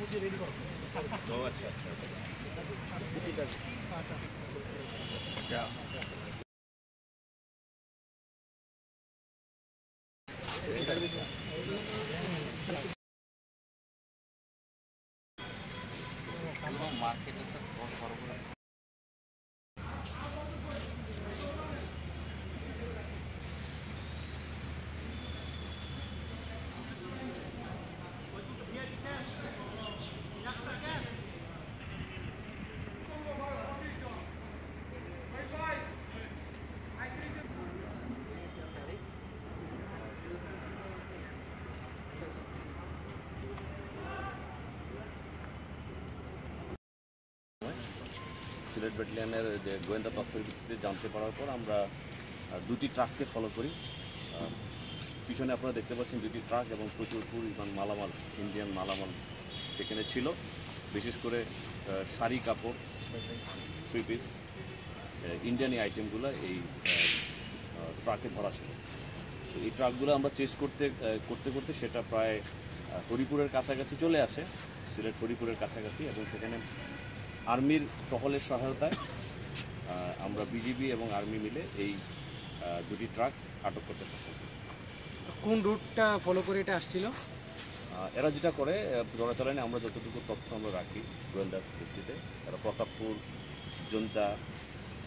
মুচি রেডি করছে। ও আচ্ছা আচ্ছা মার্কেটে স্যার বড় বড় সিলেট ব্যাটালিয়নের যে গোয়েন্দা তথ্যের ভিত্তিতে জানতে পারার পর আমরা দুটি ট্রাককে ফলো করি। পিছনে আপনারা দেখতে পাচ্ছেন দুটি ট্রাক এবং প্রচুর পরিমাণ মালামাল, ইন্ডিয়ান মালামাল সেখানে ছিল। বিশেষ করে শাড়ি, কাপড়, 3 পিস ইন্ডিয়ানি আইটেমগুলো এই ট্রাকে ধরা ছিল। এই ট্রাকগুলো আমরা চেস করতে করতে সেটা প্রায় হরিপুরের কাছাকাছি চলে আসে, সিলেট হরিপুরের কাছাকাছি, এবং সেখানে আর্মির টহলের সহায়তায় আমরা বিজিবি এবং আর্মি মিলে এই দুটি ট্রাক আটক করতে সক্ষম। কোন রুটটা ফলো করে এটা আসছিল? এরা যেটা করে, চলাচলায় আমরা যতটুকু তথ্য আমরা রাখি গোয়েন্দার ভিত্তিতে, এরা প্রতাপপুর, জন্তা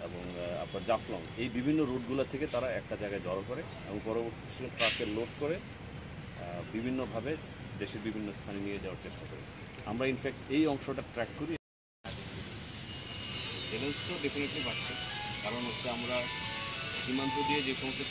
এবং আপনার জাফলং, এই বিভিন্ন রুটগুলো থেকে তারা একটা জায়গায় জড়ো করে এবং পরবর্তী ট্রাকে লোড করে বিভিন্নভাবে দেশের বিভিন্ন স্থানে নিয়ে যাওয়ার চেষ্টা করি। আমরা ইনফ্যাক্ট এই অংশটা ট্র্যাক করি। চ্যালেঞ্জ তো ডেফিনেটলি বাড়ছে, কারণ হচ্ছে আমরা সীমান্ত দিয়ে যে সমস্ত